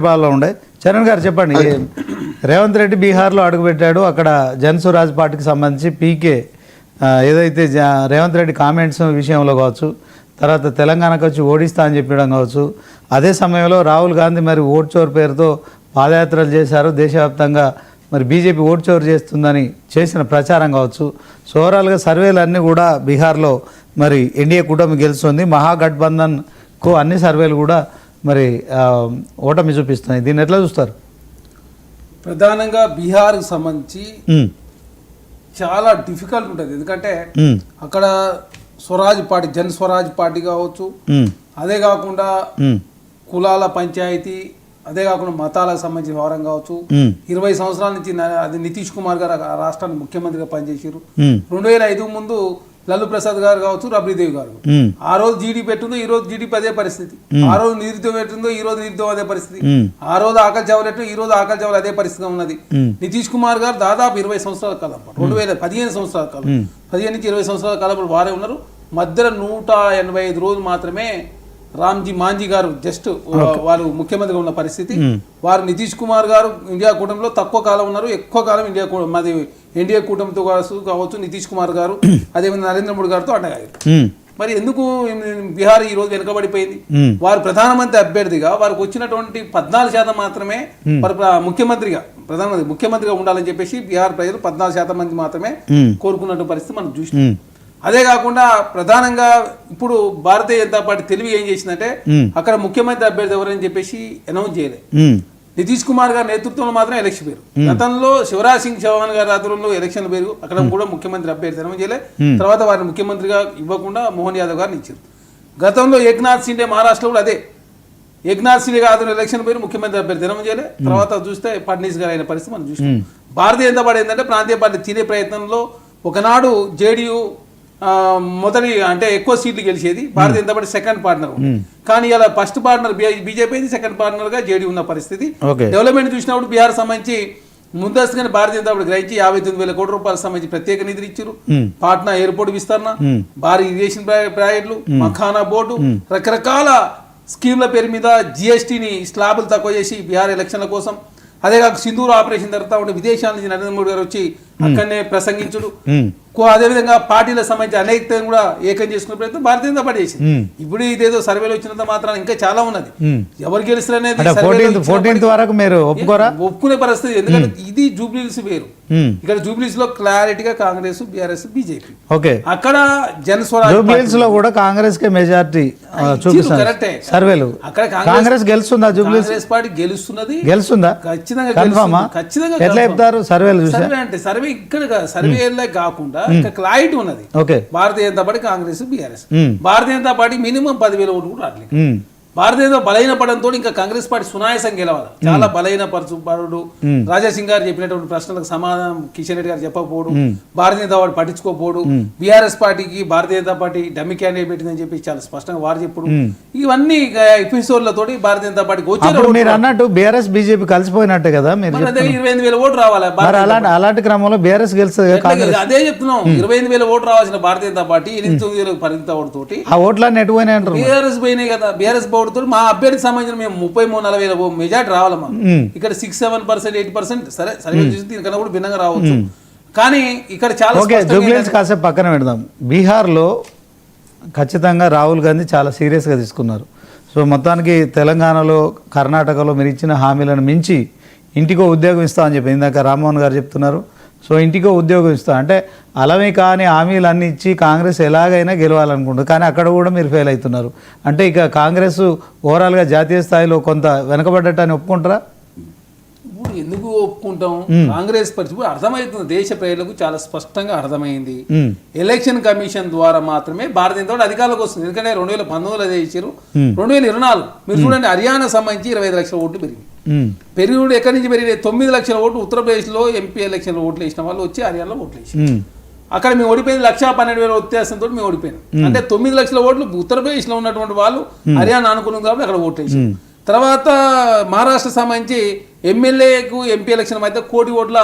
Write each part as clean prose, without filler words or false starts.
బాగా ఉండే. చరణ్ గారు చెప్పండి, రేవంత్ రెడ్డి బీహార్లో అడుగుపెట్టాడు, అక్కడ జనసురాజ్ పార్టీకి సంబంధించి పీకే ఏదైతే రేవంత్ రెడ్డి కామెంట్స్ విషయంలో కావచ్చు, తర్వాత తెలంగాణకు వచ్చి ఓడిస్తా అని చెప్పడం కావచ్చు, అదే సమయంలో రాహుల్ గాంధీ మరి ఓట్ చోర్ పేరుతో పాదయాత్రలు చేశారు, దేశవ్యాప్తంగా మరి బీజేపీ ఓట్ చోరు చేస్తుందని చేసిన ప్రచారం కావచ్చు. సో ఓవరాల్గా సర్వేలు అన్నీ కూడా బీహార్లో మరి ఎన్డీఏ కూటమి గెలుస్తుంది, మహాగఠబంధన్కు అన్ని సర్వేలు కూడా మరి ఓటమి చూపిస్తున్నాయి. దీన్ని ఎట్లా చూస్తారు? ప్రధానంగా బీహార్కి సంబంధించి చాలా డిఫికల్ట్ ఉంటుంది, ఎందుకంటే అక్కడ స్వరాజ్ పార్టీ, జన్ స్వరాజ్ పార్టీ కావచ్చు, అదే కాకుండా కులాల పంచాయతీ, అదే కాకుండా మతాలకు సంబంధించిన వ్యవహారం కావచ్చు. 20 సంవత్సరాల నుంచి అది నితీష్ కుమార్ గారు రాష్ట్రానికి ముఖ్యమంత్రిగా పనిచేసారు. 2005 ముందు లల్లు ప్రసాద్ గారు కావచ్చు, రబ్రీదేవి గారు. ఆ రోజు జీడీపీ ఎట్టుందో ఈ రోజు జీడీపీ అదే పరిస్థితి. ఆ రోజు నిరుద్యోగం ఎట్టుందో ఈ రోజు నిరుద్యోగం అదే పరిస్థితి. ఆ రోజు ఆకలి చావులు ఎట్టు ఈ రోజు ఆకలి చావులు అదే పరిస్థితి ఉన్నది. నితీష్ కుమార్ గారు దాదాపు 20 సంవత్సరాల కాలం, 2015 సంవత్సరాల కాలం, 15 నుంచి 20 సంవత్సరాల కాలం వారే ఉన్నారు. మధ్యలో 185 రోజులు మాత్రమే రామ్జీ మాంజీ గారు జస్ట్ వారు ముఖ్యమంత్రిగా ఉన్న పరిస్థితి. వారు నితీష్ కుమార్ గారు ఇండియా కూటమిలో తక్కువ కాలం ఉన్నారు, ఎక్కువ కాలం మాది ఎన్డీఏ కూటమితో కావచ్చు. నితీష్ కుమార్ గారు అదేవిధంగా నరేంద్ర మోడీ గారితో అండగారు. మరి ఎందుకు బీహార్ ఈ రోజు వెనుకబడిపోయింది? వారు ప్రధానమంత్రి అభ్యర్థిగా వారికి వచ్చినటువంటి 14% మాత్రమే ముఖ్యమంత్రిగా ముఖ్యమంత్రిగా ఉండాలని చెప్పేసి బీహార్ ప్రజలు 14% మంది మాత్రమే కోరుకున్నటువంటి పరిస్థితి మనం చూసినాం. అదే కాకుండా ప్రధానంగా ఇప్పుడు భారతీయ జనతా పార్టీ తెలివి ఏం చేసిందంటే అక్కడ ముఖ్యమంత్రి అభ్యర్థి ఎవరని చెప్పేసి అనౌన్స్ చేయలేదు. నితీష్ కుమార్ గారి నేతృత్వంలో మాత్రం ఎలక్షన్ పేరు. గతంలో శివరాజ్ సింగ్ చౌహాన్ గారి ఆధ్వర్యంలో ఎలక్షన్ పేరు, అక్కడ కూడా ముఖ్యమంత్రి అభ్యర్థి అనౌన్స్ చేయలే. తర్వాత వారిని ముఖ్యమంత్రిగా ఇవ్వకుండా మోహన్ యాదవ్ గారిని ఇచ్చారు. గతంలో ఏక్నాథ్ షిండే మహారాష్ట్రలో కూడా అదే ఏక్నాథ్ షిండే ఆధ్వర్యంలో ఎలక్షన్ పేరు, ముఖ్యమంత్రి అభ్యర్థి అనౌన్స్ చేయలే. తర్వాత చూస్తే ఫడ్నీస్ గారు అయిన పరిస్థితి మనం చూస్తాం. భారతీయ జనతా పార్టీ ఏంటంటే ప్రాంతీయ పార్టీ తినే ప్రయత్నంలో ఒకనాడు జేడీయూ మొదటి అంటే ఎక్కువ సీట్లు గెలిచేది, Bharatiya Janata party second partner. కానీ ఇలా first partner BJP, second partner గా జేడీ ఉన్న పరిస్థితి. డెవలప్మెంట్ చూసినప్పుడు బీహార్ సంబంధించి ముందస్తుగానే భారతీయ జనతా పార్టీ గ్రహించి 59,000 కోట్ల రూపాయల సంబంధించి ప్రత్యేక నిధులు ఇచ్చారు. పాట్నా ఎయిర్పోర్ట్ విస్తరణ, భారీ ఇరిగేషన్ ప్రాజెక్టులు, మఖానా బోర్డు, రకరకాల స్కీమ్ల పేరు మీద జీఎస్టీని స్లాబులు తక్కువ చేసి బీహార్ ఎలక్షన్ల కోసం. అదే కాక సింధూర్ ఆపరేషన్ జరుగుతూ ఉంటే విదేశాల నుంచి నరేంద్ర మోడీ గారు వచ్చి అక్కడనే ప్రసంగించుడు. అదేవిధంగా పార్టీల సంబంధించి అనేక కూడా ఏకం చేసుకునే ప్రయత్నం భారతీయ జనతా పార్టీ చేసింది. ఇప్పుడు ఇదేదో సర్వేలో వచ్చినంత మాత్రం ఇంకా చాలా ఉన్నది. ఎవరు గెలుస్తారు అనేది ఒప్పుకునే పరిస్థితి. ఎందుకంటే ఇది జూబ్లీహిల్స్ వేరు, ఇక్కడ జూబ్లీహిల్స్ లో క్లారిటీగా కాంగ్రెస్, బీఆర్ఎస్, బీజేపీ. అక్కడ జన్ స్వరాజ్ లో కూడా కాంగ్రెస్ కే మెజారిటీ కరెక్టే. సర్వేలు అక్కడ కాంగ్రెస్ గెలుస్తుందా? కాంగ్రెస్ పార్టీ గెలుస్తున్నది, గెలుస్తుందా? ఖచ్చితంగా ఎట్లా చెప్తారు? సర్వేలు అంటే సర్వే ఇక్కడ సర్వేలే కాకుండా క్లారిటీ ఉన్నది. Bharatiya Janata party, Congress, BRS. Bharatiya Janata party minimum 10,000 ఓట్లు కూడా రావట్లేదు. భారతీయ జనతా బలహీన పడంతో ఇంకా కాంగ్రెస్ పార్టీ సునాయాసం గెలవాలి. చాలా బలహీన పరుడు రాజాసింగ్ గారు చెప్పినటువంటి ప్రశ్నలకు సమాధానం కిషన్ రెడ్డి గారు చెప్పకపోవడం, భారతీయ జనతా పార్టీ పట్టించుకోకపోవడం, బీఆర్ఎస్ పార్టీకి Bharatiya Janata party dummy candidate పెట్టిందని చెప్పి చాలా స్పష్టంగా వారు చెప్పడం, ఇవన్నీ ఎపిసోడ్లతోటి భారతీయ జనతా పార్టీకి వచ్చి మీరు అన్నట్టు బీఆర్ఎస్ బీజేపీ కలిసిపోయినట్టే కదా. మీరు 25,000 ఓట్లు రావాలి. అలాంటి క్రమంలో బీఆర్ఎస్ గెలుస్తుంది. అదే చెప్తున్నాం, 25,000 ఓట్లు రావాల్సిన భారతీయ జనతా పార్టీ 8,900 పరిమిత ఓటుతోటి ఆ ఓట్లన్నీ ఎటు పోయినాయి అంటారు. బీఆర్ఎస్ పోయినాయి కదా. బీఆర్ఎస్ మా అభ్యర్థికి సంబంధించిన మేము 33,000-40,000 మెజార్టీ రావాలమ్మా. ఇక్కడ 6-7%, 8% సరే సర్వే చూసి దీనికన్నా కూడా భిన్నంగా రావచ్చు. కానీ ఇక్కడ చాలా కాసేపు పక్కన పెడదాం. బీహార్లో ఖచ్చితంగా రాహుల్ గాంధీ చాలా సీరియస్గా తీసుకున్నారు. సో మొత్తానికి తెలంగాణలో, కర్ణాటకలో మీరు ఇచ్చిన హామీలను మించి ఇంటికో ఉద్యోగం ఇస్తామని చెప్పి ఇందాక రామ్మోహన్ గారు చెప్తున్నారు. సో ఇంటికో ఉద్యోగం ఇస్తా అంటే అలమే కానీ హామీలు అన్ని ఇచ్చి కాంగ్రెస్ ఎలాగైనా గెలవాలనుకుంటుంది. కానీ అక్కడ కూడా మీరు ఫెయిల్ అవుతున్నారు. అంటే ఇక కాంగ్రెస్ ఓవరాల్గా జాతీయ స్థాయిలో కొంత వెనకబడ్డట్టు ఒప్పుకుంటారా? ఇప్పుడు ఎందుకు ఒప్పుకుంటాం? కాంగ్రెస్ పరిస్థితి అర్థమవుతుంది, దేశ ప్రజలకు చాలా స్పష్టంగా అర్థమైంది. ఎలక్షన్ కమిషన్ ద్వారా మాత్రమే భారతీయ జనతా పార్టీ అధికారంలోకి వస్తుంది. ఎందుకంటే 2019 అదే ఇచ్చారు. 2024 మీరు చూడండి, హర్యానా సంబంధించి 25 లక్షల ఓట్లు పెరిగింది. పెరుగుడు ఎక్కడి నుంచి పెరిగింది? 9 లక్షల ఓట్లు ఉత్తరప్రదేశ్లో ఎంపీ ఎలక్షన్లో ఓట్లు వేసిన వాళ్ళు వచ్చి హర్యానాలో ఓట్లు వేసారు. అక్కడ మేము ఓడిపోయింది 112,000 వ్యత్యాసంతో మేము ఓడిపోయినాం. అంటే 9 లక్షల ఓట్లు ఉత్తరప్రదేశ్లో ఉన్నటువంటి వాళ్ళు హర్యానా అనుకున్నాం కాబట్టి అక్కడ ఓట్లు వేసారు. తర్వాత మహారాష్ట్ర సంబంధించి ఎమ్మెల్యేకు ఎంపీ ఎలక్షన్ మధ్య 1 కోటి ఓట్ల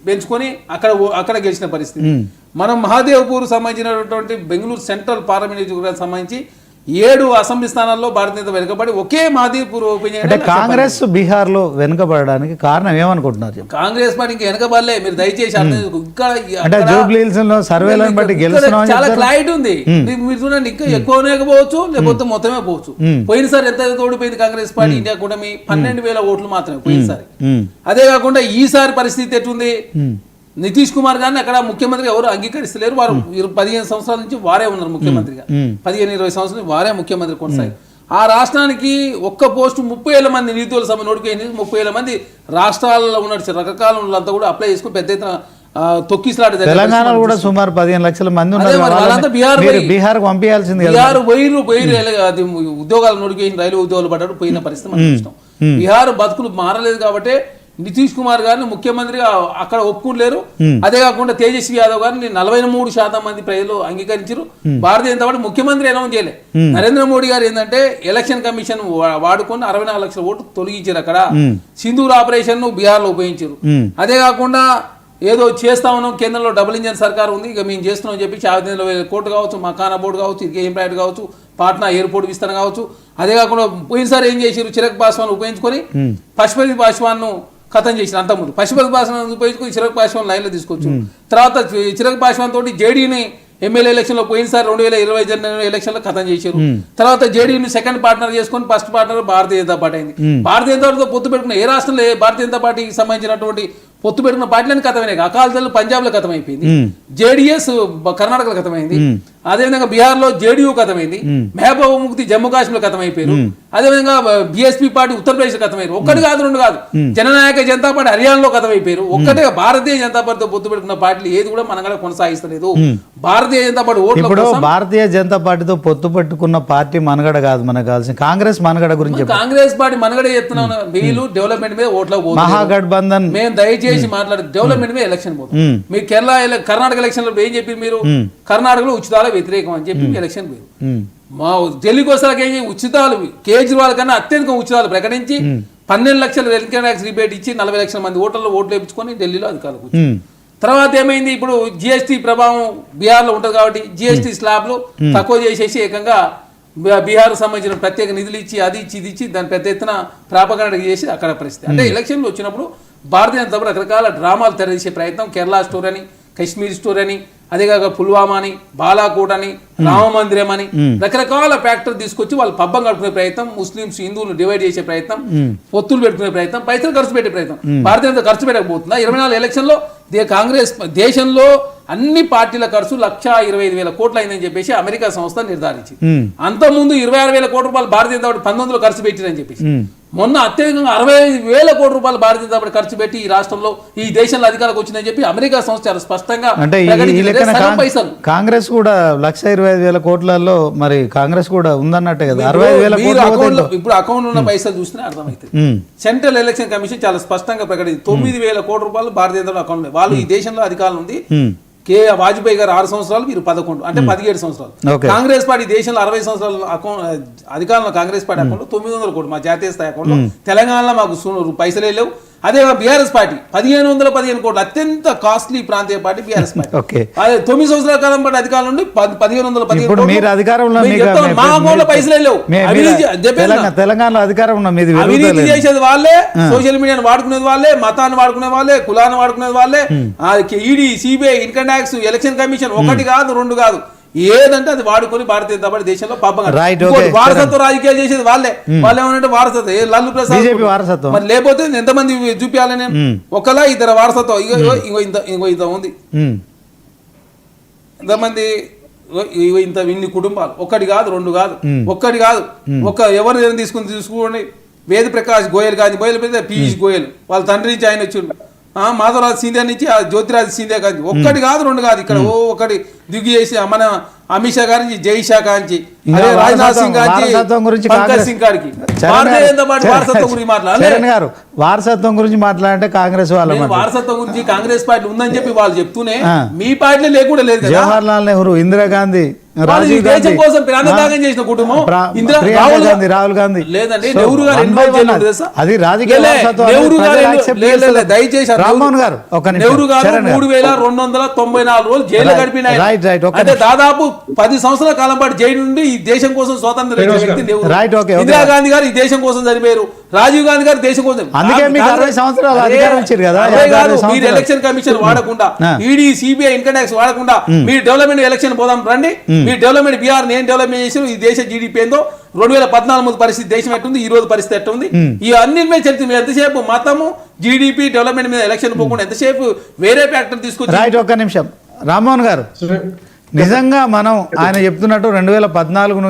పెంచుకొని అక్కడ గెలిచిన పరిస్థితి. మనం మహాదేవ్పూర్ సంబంధించినటువంటి బెంగళూరు సెంట్రల్ పార్లమెంట్ సంబంధించి 7 అసెంబ్లీ స్థానాల్లో భారతీయ జనతా వెనుకబడి ఒకే మాదిపూర్ ఓపెన్ అంటే కాంగ్రెస్ బీహార్లో వెనుకబడడానికి కారణం ఏమనుకుంటున్నారు? కాంగ్రెస్ పార్టీ ఇంకా వెనకబడలే. మీరు దయచేసి అర్థం చేసుకో. ఇంకా అంటే జూబ్లీ హిల్స్ లో సర్వేలను బట్టి గెలుస్తున్నామని చాలా క్లారిటీ ఉంది. మీరు చూడండి, ఇంకా ఎక్కువనే పోవచ్చు, లేకపోతే మొత్తమే పోవచ్చు. పోయినసారి ఎంత ఓడిపోయింది కాంగ్రెస్ పార్టీ ఇండియా కూటమి? 12,000 ఓట్లు మాత్రమే పోయినసారి. అదే కాకుండా ఈసారి పరిస్థితి ఎట్లుంది? నితీష్ కుమార్ గారిని అక్కడ ముఖ్యమంత్రి ఎవరు అంగీకరిస్తలేరు. వారు 15 సంవత్సరాల నుంచి వారే ఉన్నారు ముఖ్యమంత్రిగా. 15-20 సంవత్సరాలు వారే ముఖ్యమంత్రి కొనసాగి ఆ రాష్ట్రానికి ఒక్క పోస్టు 30,000 మంది నిధుల సభ నోటిపోయింది. 30,000 మంది రాష్ట్రాలలో ఉన్న రకరకాల అంతా కూడా అప్లై చేసుకుని పెద్ద ఎత్తున తొక్కిసలాట. తెలంగాణలో కూడా సుమారు 15 లక్షల మంది ఉన్నారు. బీహార్ పంపించాల్సింది. బీహార్ పోయి అది ఉద్యోగాలు నోటిపోయింది, రైల్వే ఉద్యోగాలు పడ్డాడు, పోయిన పరిస్థితి మనం చూస్తాం. బీహార్ బతుకులు మారలేదు కాబట్టి నితీష్ కుమార్ గారిని ముఖ్యమంత్రిగా అక్కడ ఒప్పుకోలేరు. అదే కాకుండా తేజస్వి యాదవ్ గారిని 43% మంది ప్రజలు అంగీకరించారు. భారతీయ జనతా పార్టీ ముఖ్యమంత్రి అనౌన్స్ చేయలే. నరేంద్ర మోడీ గారు ఏంటంటే ఎలక్షన్ కమిషన్ వాడుకొని 64 లక్షల ఓట్లు తొలగించారు. అక్కడ సింధూర్ ఆపరేషన్ ను బీహార్ లో ఉపయోగించారు. అదే కాకుండా ఏదో చేస్తా ఉన్నాం, కేంద్రంలో డబుల్ ఇంజన్ సర్కార్ ఉంది, ఇక మేము చేస్తున్నాం చెప్పి 50,000 కోట్లు కావచ్చు, మకానా బోర్డు కావచ్చు, ఇరిగేషన్ ప్రాజెక్ట్ కావచ్చు, పాట్నా ఎయిర్పోర్ట్ విస్తరణ కావచ్చు. అదే కాకుండా పోయినసారి ఏం చేశారు? చిరక్ పాస్వాన్ ఉపయోగించుకొని పశుపతి పాస్వాన్ ను ఖతం చేసిన. అంతకుముందు పశుపతి పాస్వాన్ ఉపయోగించుకుని చిరక్ పాస్వాన్ లైన్లో తీసుకొచ్చు. తర్వాత చిరక్ పాస్వాన్ తోటి జేడీని ఎమ్మెల్యే ఎలక్షన్ లో పోయినసారి 2020 జనవరి ఎలక్షన్ లో ఖతం చేశారు. తర్వాత జేడీని సెకండ్ పార్ట్నర్ చేసుకొని first partner Bharatiya Janata party అయింది. భారతీయ జనతా పార్టీతో పొత్తు పెట్టుకున్న ఏ రాష్ట్రంలో భారతీయ జనతా పార్టీకి సంబంధించినటువంటి పొత్తు పెట్టుకున్న పార్టీలను ఖతమైనాయి. అకాలీదళ్ పంజాబ్ లో ఖతమైపోయింది, జేడీఎస్ కర్ణాటకలో ఖతమైంది, అదేవిధంగా బీహార్ లో జేడీయూ ఖతమైంది, మహబూబా ముఫ్తీ జమ్మూ కాశ్మీర్ ఖతమైపోయారు, అదేవిధంగా బీఎస్పీ పార్టీ ఉత్తరప్రదేశ్ ఖతమైపోయారు. ఒక్కటి కాదు రెండు కాదు, జననాయక జనతా పార్టీ హర్యానాలో ఖతమైపోయారు. ఒక్కటే భారతీయ జనతా పార్టీతో పొత్తు పెట్టుకున్న పార్టీలు ఏది కూడా మనం కూడా కొనసాగిస్తలేదు. భారతీయ జనతా పార్టీ ఇప్పుడు భారతీయ జనతా పార్టీతో పొత్తు పెట్టుకున్న పార్టీ మనగడ కాదు, మనకు కావాల్సిన కాంగ్రెస్ మనగడ గురించి. కాంగ్రెస్ పార్టీ మనగడ చెప్తున్నాం, వీళ్ళు డెవలప్మెంట్ మీద ఓట్లకు పోతుంది. మహాగఠబంధన్ మేము దయచేసి మాట్లాడే డెవలప్మెంట్ మీద ఎలక్షన్ పోతుంది. మీరు కర్ణాటక ఎలక్షన్ లో ఏం చెప్పి మీరు కర్ణాటకలో ఉచితాల వ్యతిరేకం అని చెప్పి ఎలక్షన్ పోయారు. మా ఢిల్లీకి వస్తాకే ఉచితాలు కేజ్రీవాల్ కన్నా అత్యధిక ఉచితాలు ప్రకటించి 12 లక్షల ఇన్కమ్ ట్యాక్స్ రిబేట్ ఇచ్చి 40 లక్షల మంది ఓటర్లు ఓట్లు వేయించుకొని ఢిల్లీలో అధికారులు. తర్వాత ఏమైంది? ఇప్పుడు జిఎస్టీ ప్రభావం బీహార్ లో ఉంటది కాబట్టి జిఎస్టీ స్లాబ్లు తక్కువ చేసేసి ఏకంగా బీహార్ సంబంధించిన ప్రత్యేక నిధులు ఇచ్చి అది ఇచ్చి ఇది ఇచ్చి దాని పెద్ద ఎత్తున ప్రాపగండ చేసి అక్కడ పరిస్థితి. అంటే ఎలక్షన్లు వచ్చినప్పుడు భారతీయ జనతా పార్టీ రకరకాల డ్రామాలు తెరదీసే ప్రయత్నం, కేరళ స్టోర్ అని, కశ్మీర్ స్టోర్ అని, అదేగాక పుల్వామా అని, బాలాకోట్ అని, రామ మందిరం అని రకరకాల ఫ్యాక్టర్ తీసుకొచ్చి వాళ్ళు పబ్బం గడుపుకునే ప్రయత్నం, ముస్లింస్ హిందువులు డివైడ్ చేసే ప్రయత్నం, పొత్తులు పెట్టుకునే ప్రయత్నం, పైసలు ఖర్చు పెట్టే ప్రయత్నం. భారతీయ జనతా ఖర్చు పెట్టకపోతుందా? 24 ఎలక్షన్ లో కాంగ్రెస్ దేశంలో అన్ని పార్టీల ఖర్చు 1,25,000 కోట్లు అయిందని చెప్పేసి అమెరికా సంస్థ నిర్ధారించింది. అంతకుముందు 26,000 కోట్ల రూపాయలు భారతీయ జనతా పార్టీ 19లో ఖర్చు పెట్టిరని చెప్పేసి మొన్న అత్యధికంగా 65,000 కోట్ల రూపాయలు భారతీయ జనతా పార్టీ ఖర్చు పెట్టి ఈ రాష్ట్రంలో ఈ దేశంలో అధికారులకు వచ్చిందని చెప్పి అమెరికా సంస్థ చాలా స్పష్టంగా పైసలు. కాంగ్రెస్ కూడా 1,25,000 కోట్లలో మరి కాంగ్రెస్ కూడా ఉందన్నట్టే కదా. 60,000 ఇప్పుడు అకౌంట్ ఉన్న పైసలు చూస్తే అర్థమవుతుంది. సెంట్రల్ ఎలక్షన్ కమిషన్ చాలా స్పష్టంగా ప్రకటించింది 9,000 కోట్ల రూపాయలు భారతీయ జనతా అకౌంట్. వాళ్ళు ఈ దేశంలో అధికారులు ఉంది. వాజ్పేయి గారు 6 సంవత్సరాలు, వీరు 11 అంటే 17 సంవత్సరాలు. కాంగ్రెస్ పార్టీ దేశంలో 60 సంవత్సరాలు అధికారంలో కాంగ్రెస్ పార్టీ అకౌంట్ 900 కోట్లు మా జాతీయ స్థాయి అకౌంట్ లో. తెలంగాణలో మాకు పైసలే లేవు. అదే బీఆర్ఎస్ పార్టీ 1,515 కోట్లు, అత్యంత కాస్ట్లీ ప్రాంతీయ పార్టీ బీఆర్ఎస్ పార్టీ. అదే 9 సంవత్సరాల కాలం పాటు అధికారం నుండి 1,515 పైసలే లేవు. తెలంగాణలో అధికారంలో అవినీతి చేసేది వాళ్ళే, సోషల్ మీడియాను వాడుకునేది వాళ్ళే, మతాన్ని వాడుకునే వాళ్ళే, కులాన్ని వాడుకునేది వాళ్ళే. ED, CBI, income tax, election commission ఒకటి కాదు రెండు కాదు, ఏదంటే అది వాడుకొని భారతీయ జనతా పార్టీ దేశంలో పాపం వారసత్వ రాజకీయాలు చేసేది వాళ్ళే. వాళ్ళు ఏమంటే వారసత్వం లల్లు ప్రసాద్ మరి లేకపోతే ఎంతమంది చూపించాలని ఒకలా ఇద్దరు వారసత్వం ఇంత ఉంది. ఎంతమంది ఇన్ని కుటుంబాలు, ఒకటి కాదు రెండు కాదు, ఒక్కటి కాదు ఎవరు తీసుకోండి. వేద ప్రకాష్ గోయల్ కానీ గోయల్ పీయూష్ గోయల్ వాళ్ళ తండ్రి నుంచి ఆయన వచ్చిండు. మాధవరాజ్ సింధియా నుంచి జ్యోతిరాజ్ సింధియా కానీ ఒక్కటి కాదు రెండు కాదు, ఇక్కడ ఒకటి దిగ్గు చేసి మన అమిత్ షా గారి నుంచి, జై షా కాంచి, రాజ్నాథ్ సింగ్ గారికి, పంకజ్ సింగ్ గారికి వారసత్వం గురించి మాట్లాడారు. వారసత్వం గురించి మాట్లాడంటే కాంగ్రెస్ వాళ్ళు వారసత్వం గురించి కాంగ్రెస్ పార్టీ ఉందని చెప్పి వాళ్ళు చెప్తూనే మీ పార్టీలో లేకుండా లేదు. జవహర్ లాల్ నెహ్రూ, ఇందిరాగాంధీ వాళ్ళు ఈ రాజీవ్ దేశం గాంధీ, కోసం ప్రాణత్యాగం చేసిన కుటుంబం ఇందిరా రాహుల్ గాంధీ లేదండి So, నెహ్రూ గారు one ఎన్ని by రోజులు one జైల్లో తెలుసా? అది రాజకీయ లే, వారసత్వం నెహ్రూ అనేది గారు ప్రజలు accept లే, లే, లే, చేస్తారు. దయచేసి ఆ రామ్మోహన్ గారు ఒక నిమిషం. నెహ్రూ గారు చరణ్ గారు. 3294 రోజులు జైలు Right, గడిపిన ఆయన. right, right, ఒక అంటే నిమిషం. దాదాపు 10 సంవత్సరాల కాలం పాటు జైలు నుండి ఈ దేశం కోసం స్వాతంత్రం తెచ్చిన వ్యక్తి Nehru. Right, okay, okay. Indira Gandhi గారు ఈ దేశం కోసం చనిపోయారు, రాజీవ్ గాంధీ గారు దేశం కోసం. అందుకే మీకు 60 సంవత్సరాలు అధికారం ఇచ్చారు కదా, అదే 56 కాదు, మీరు సంవత్సరాలు. ఎలక్షన్ కమిషన్ వాడకుండా ఈడీ సిబిఐ ఇన్కమ్ ట్యాక్స్ వాడకుండా మీరు డెవలప్మెంట్ ఎలక్షన్ పోదాం రండి. మీ డెవలప్మెంట్ బీఆర్ నేను డెవలప్మెంట్ చేసి ఈ దేశ జీడిపి ఏందో 2014 ముందు పరిస్థితి దేశం ఎట్టుంది, ఈ రోజు పరిస్థితి ఎట్టుంది, ఈ అన్నిటి మీద చర్చ. మీరు ఎంతసేపు మతము జీడిపి డెవలప్మెంట్ మీద ఎలక్షన్ పోకుండా ఎంతసేపు వేరే ఫ్యాక్టర్ తీసుకొచ్చి రైట్, ఒక్క నిమిషం రామ్మోహన్ గారు. నిజంగా మనం ఆయన చెప్తున్నట్టు 2014 నుంచి